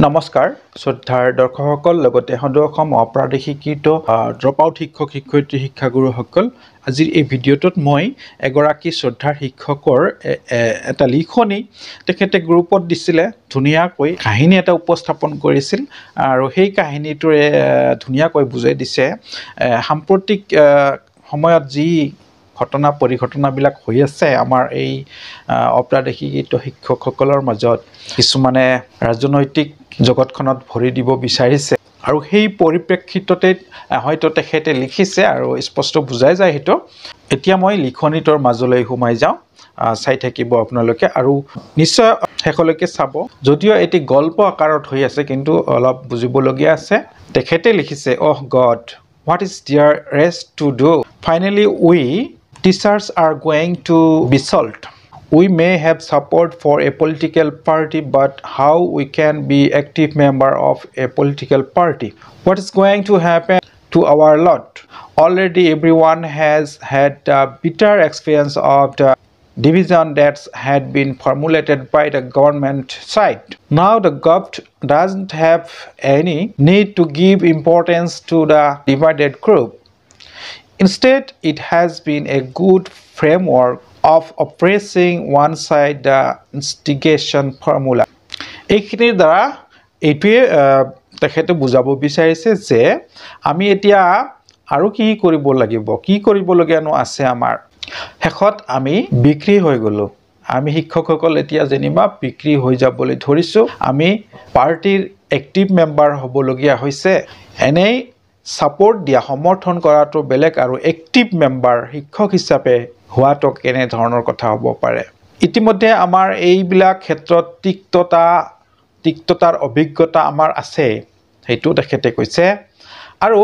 নমস্কাৰ শ্ৰদ্ধাৰ দৰ্শকসকল লগতে সদৌ অপ্ৰাদেশিকৃত ড্ৰপ আউট শিক্ষক শিক্ষয়িত্ৰী শিক্ষাগুৰুসকল আজিৰ এই ভিডিঅ'টোত মই এগৰাকী শ্ৰদ্ধাৰ শিক্ষকৰ এটা লিখনি তেখেতে গ্ৰুপত দিছিলে ধুনীয়াকৈ কাহিনী এটা উপস্থাপন কৰিছিল আৰু সেই কাহিনীটোৰে ধুনীয়াকৈ বুজাই দিছে সাম্প্ৰতিক সময়ত যি ঘটনা পৰিঘটনাবিলাক হৈ আছে আমাৰ এই অপ্ৰাদেশিকৃত শিক্ষকসকলৰ মাজত কিছুমানে ৰাজনৈতিক জগতখনত ভৰি দিব বিচাৰিছে আৰু সেই পৰিপ্ৰেক্ষিততে হয়তো তেখেতে লিখিছে আৰু স্পষ্ট বুজাই যায় হেতু এতিয়া মই লিখনিটোৰ মাজলৈ সোমাই যাওঁ চাই থাকিব আপোনালোকে আৰু নিশ্চয় শেষলৈকে চাব যদিও এটি গল্প আকাৰত হৈ আছে কিন্তু অলপ বুজিবলগীয়া আছে তেখেতে লিখিছে অহ god what is there rest to do finally we teachers are going to be solved. We may have support for a political party, but how we can be active member of a political party? What is going to happen to our lot? Already everyone has had a bitter experience of the division that had been formulated by the government side. Now the government doesn't have any need to give importance to the divided group. Instead, it has been a good framework of oppressing one side the instigation formula. এইখিনিৰ দ্বাৰা এইটোৱে তেখেতে বুজাব বিচাৰিছে যে আমি এতিয়া আৰু কি কৰিব লাগিব কি কৰিবলগীয়ানো আছে আমাৰ শেষত আমি বিক্ৰী হৈ গলো আমি শিক্ষকসকল এতিয়া যেনিবা বিক্ৰী হৈ যাবলৈ ধৰিছো আমি পাৰ্টিৰ এক্টিভ মেম্বাৰ হ'বলগীয়া হৈছে এনেই সাপোৰ্ট দিয়া সমৰ্থন কৰাটো বেলেগ আৰু এক্টিভ মেম্বাৰ শিক্ষক হিচাপে হোৱাটো কেনে ধৰণৰ কথা হ'ব পাৰে ইতিমধ্যে আমাৰ এইবিলাক ক্ষেত্ৰত তিক্ততাৰ অভিজ্ঞতা আমাৰ আছে হেতু তেখেতে কৈছে আৰু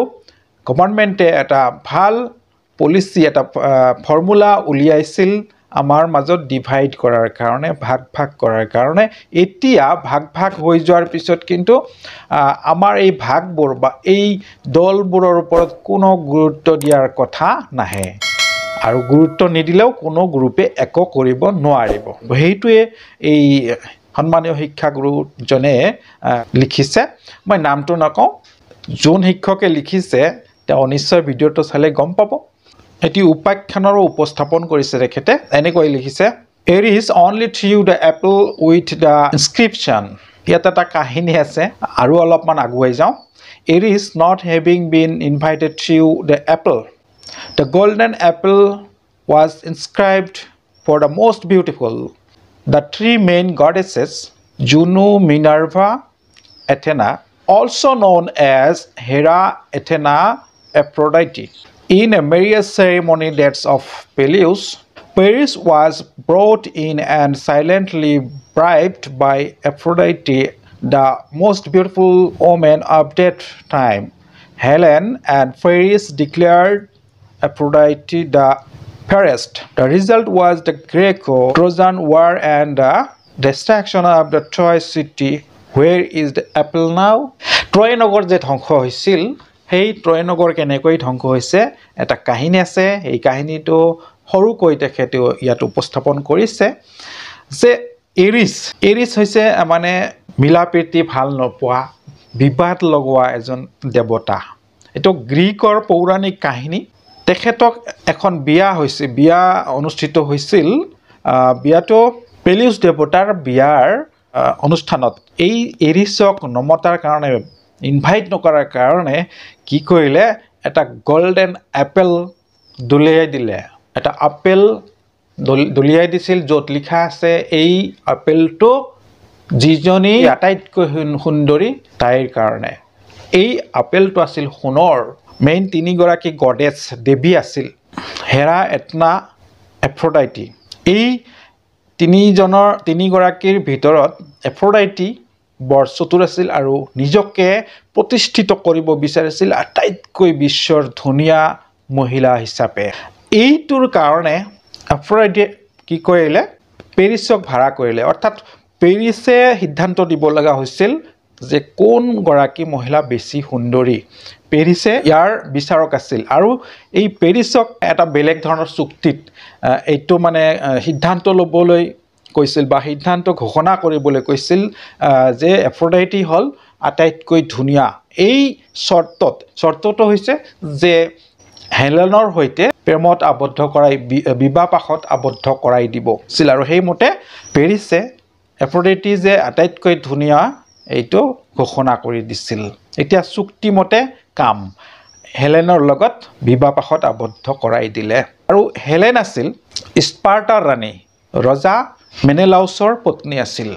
গভৰ্ণমেণ্টে এটা ভাল পলিচি এটা ফৰ্মুলা উলিয়াইছিল আমাৰ মাজত ডিভাইড কৰাৰ কাৰণে ভাগ কৰাৰ কাৰণে এতিয়া ভাগ হৈ যোৱাৰ পিছত কিন্তু আমাৰ এই ভাগবোৰ বা এই দলবোৰৰ ওপৰত কোনো গুৰুত্ব দিয়াৰ কথা নাহে আৰু গুৰুত্ব নিদিলেও কোনো গ্ৰুপে একো কৰিব নোৱাৰিব হেইটোৱে এই সন্মানীয় শিক্ষাগুৰুজনে লিখিছে মই নামটো নকওঁ যোন শিক্ষকে লিখিছে তেওঁ নিশ্চয় ভিডিঅ'টো চালে গম পাব এটি উপাখ্যানৰো উপস্থাপন কৰিছে তেখেতে এনেকৈ লিখিছে It is only through the apple with the inscription ইয়াত এটা কাহিনী আছে আৰু অলপমান আগুৱাই যাওঁ It is not having been invited through the apple The golden apple was inscribed for the most beautiful The three main goddesses Juno, Minerva, Athena also known as Hera, Athena, Aphrodite In a marriage ceremony that's of Peleus, Paris was brought in and silently bribed by Aphrodite, the most beautiful woman of that time. Helen and Paris declared Aphrodite the fairest. The result was the Greco-Trojan War and the destruction of the Troy city. Where is the apple now? Troy নগৰ যে ধ্বংস হৈছিল সেই Troy নগৰ কেনেকৈ ধ্বংস হৈছে এটা কাহিনী আছে এই কাহিনীটো সৰুকৈ তেখেতে ইয়াত উপস্থাপন কৰিছে যে এৰিছ হৈছে মানে মিলাপ্ৰীতি ভাল নপোৱা বিবাদ লগোৱা এজন দেৱতা এটো গ্ৰীকৰ পৌৰাণিক কাহিনী তেখেতক এখন বিয়া অনুষ্ঠিত হৈছিল বিয়াটো পেলিউছ দেৱতাৰ বিয়াৰ অনুষ্ঠানত এই এৰিছক নমতাৰ কাৰণে ইনভাইট নকৰাৰ কাৰণে কি কৰিলে এটা গোল্ডেন এপল দলিয়াই দিলে এটা আপেল দলিয়াই দিছিল য'ত লিখা আছে এই আপেলটো যিজনী আটাইতকৈ সুন্দৰী তাইৰ কাৰণে এই আপেলটো আছিল সোণৰ মেইন তিনিগৰাকী গডেছ দেৱী আছিল হেৰা এথনা এফ্ৰডাইটি এই তিনিগৰাকীৰ ভিতৰত এফ্ৰডাইটি বৰ চতুৰ আছিল আৰু নিজকে প্ৰতিষ্ঠিত কৰিব বিচাৰিছিল আটাইতকৈ বিশ্বৰ ধুনীয়া মহিলা হিচাপে এইটোৰ কাৰণে এফ্ৰডাইটিয়ে কি কৰিলে পেৰিছক ভাড়া কৰিলে অৰ্থাৎ পেৰিছে সিদ্ধান্ত দিব লগা হৈছিল যে কোন গৰাকী মহিলা বেছি সুন্দৰী পেৰিছে ইয়াৰ বিচাৰক আছিল আৰু এই পেৰিছক এটা বেলেগ ধৰণৰ চুক্তিত এইটো মানে সিদ্ধান্ত ল'বলৈ কৈছিল বা সিদ্ধান্ত ঘোষণা কৰিবলৈ কৈছিল যে এফ্ৰডাইটি হ'ল আটাইতকৈ ধুনীয়া। এই চৰ্তটো হৈছে যে হেলেনৰ সৈতে প্ৰেমত আবদ্ধ কৰাই বিবাহপাশত আবদ্ধ কৰাই দিব ছিল আৰু সেইমতে পেৰিছে এফ্ৰডাইটি যে আটাইতকৈ ধুনীয়া এইটো ঘোষণা কৰি দিছিল। এতিয়া চুক্তিমতে কাম হেলেনৰ লগত বিবাহপাশত আবদ্ধ কৰাই দিলে। আৰু হেলেন আছিল স্পাৰ্টাৰ ৰাণী ৰজা মেনেলাউছৰ পত্নী আছিল।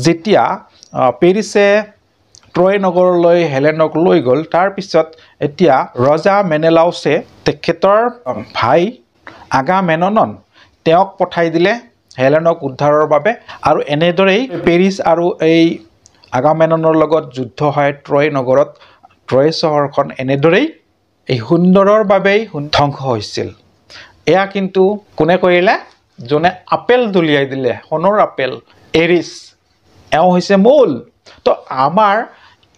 যেতিয়া পেৰিছে ট্ৰয় নগৰলৈ হেলেনক লৈ গ'ল, তাৰপিছত এতিয়া ৰজা মেনেলাউছে তেখেতৰ ভাই আগামেমনন তেওঁক পঠাই দিলে হেলেনক উদ্ধাৰৰ বাবে। আৰু এনেদৰেই পেৰিছ আৰু এই আগামেমননৰ লগত যুদ্ধ হয় ট্ৰয় নগৰত। ট্ৰয় চহৰখন এনেদৰেই এই সুন্দৰৰ বাবেই ধ্বংস হৈছিল। এয়া কিন্তু কোনে কৰিলে? যোনে আপেল দলিয়াই দিলে, সোণৰ আপেল, এৰিছ, এওঁ হৈছে মূল। তো আমাৰ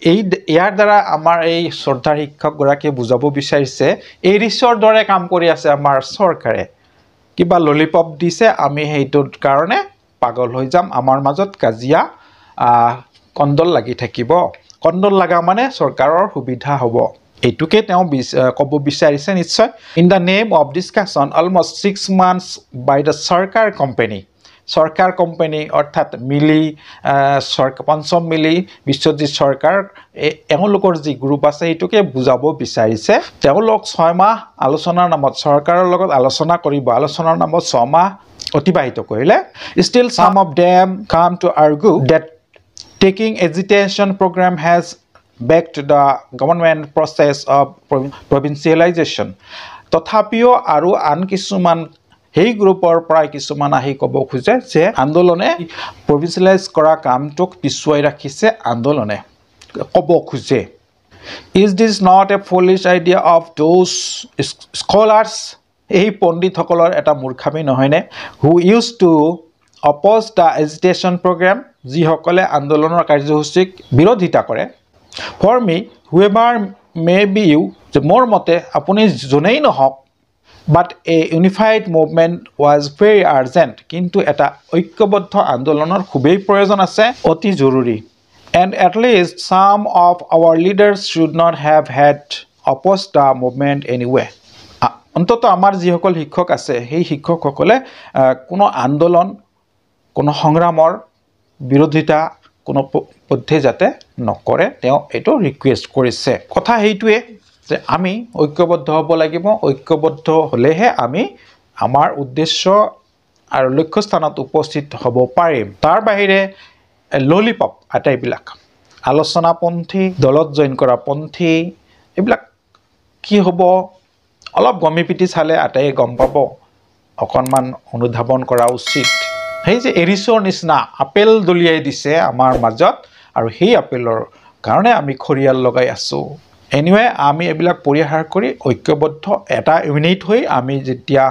ইয়াৰ দ্বাৰা আমাৰ এই শ্ৰদ্ধাৰ শিক্ষকগৰাকীয়ে বুজাব বিচাৰিছে এৰিছৰ দৰে কাম কৰি আছে আমাৰ চৰকাৰে। কিবা ললিপপ দিছে, আমি সেইটোৰ কাৰণে পাগল হৈ যাম, আমাৰ মাজত কাজিয়া কণ্ডল লাগি থাকিব। কণ্ডল লগা মানে চৰকাৰৰ সুবিধা হ'ব, এইটোকে তেওঁ ক'ব বিচাৰিছে নিশ্চয়। In the name of discussion almost 6 months by the চৰকাৰ কোম্পানী অৰ্থাৎ মিলি পঞ্চম মিলি বিশ্বজিৎ চৰকাৰ এওঁলোকৰ যি গ্ৰুপ আছে সেইটোকে বুজাব বিচাৰিছে। তেওঁলোক 6 মাহ আলোচনাৰ নামত চৰকাৰৰ লগত আলোচনা কৰিব, আলোচনাৰ নামত 6 মাহ অতিবাহিত কৰিলে। Still some of them come to argue that taking agitation program has backed the government process of provincialization. তথাপিও আৰু আন কিছুমান সেই গ্ৰুপৰ প্ৰায় কিছুমান আহি ক'ব খোজে যে আন্দোলনে প্ৰভিন্সিয়েলাইজ কৰা কামটোক পিছুৱাই ৰাখিছে, আন্দোলনে ক'ব খোজে। Is this not a foolish idea of those scholars? এই পণ্ডিতসকলৰ এটা মূৰ্খামি নহয়নে? Who used to oppose the agitation program, যিসকলে আন্দোলনৰ কাৰ্যসূচীক বিৰোধিতা কৰে। For me, whoever may be you, যে মোৰ মতে আপুনি যোনেই নহওক, but a unified movement was very urgent, কিন্তু এটা ঐক্যবদ্ধ আন্দোলনৰ খুবেই প্ৰয়োজন আছে, অতি জৰুৰী। And at least some of our leaders should not have had opposed the movement anyway. অন্তত আমাৰ যিসকল শিক্ষক আছে সেই শিক্ষকসকলে কোনো আন্দোলন, কোনো সংগ্ৰামৰ বিৰোধিতা কোনো পথে যাতে নকৰে, তেওঁ এইটো ৰিকুৱেষ্ট কৰিছে। কথা সেইটোৱে যে আমি ঐক্যবদ্ধ হ'ব লাগিব, ঐক্যবদ্ধ হ'লেহে আমি আমাৰ উদ্দেশ্য আৰু লক্ষ্যস্থানত উপস্থিত হ'ব পাৰিম। তাৰ বাহিৰে ললিপপ আটাইবিলাক আলোচনাপন্থী, দলত জইন কৰা পন্থী, এইবিলাক কি হ'ব অলপ গমি পিটি চালে আটাই গম পাব, অকণমান অনুধাৱন কৰা উচিত। সেই যে এৰিছৰ নিচিনা আপেল দলিয়াই দিছে আমাৰ মাজত, আৰু সেই আপেলৰ কাৰণে আমি খৰিয়াল লগাই আছোঁ। এনিৱে আমি এইবিলাক পৰিহাৰ কৰি ঐক্যবদ্ধ এটা ইউনিট হৈ আমি যেতিয়া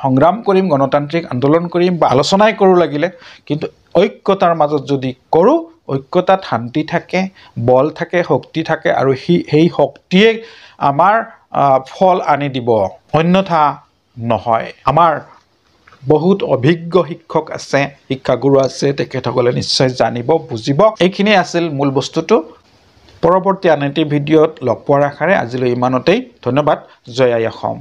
সংগ্ৰাম কৰিম, গণতান্ত্ৰিক আন্দোলন কৰিম বা আলোচনাই কৰোঁ লাগিলে, কিন্তু ঐক্যতাৰ মাজত যদি কৰোঁ, ঐক্যতাত শান্তি থাকে, বল থাকে, শক্তি থাকে, আৰু সেই শক্তিয়ে আমাৰ ফল আনি দিব, অন্যথা নহয়। আমাৰ বহুত অভিজ্ঞ শিক্ষক আছে, শিক্ষাগুৰু আছে, তেখেতসকলে নিশ্চয় জানিব, বুজিব। এইখিনি আছিল মূল বস্তুটো। পৰৱৰ্তী আন এটি ভিডিঅ'ত লগ পোৱাৰ আশাৰে আজিলৈ ইমানতেই। ধন্যবাদ। জয় আই অসম।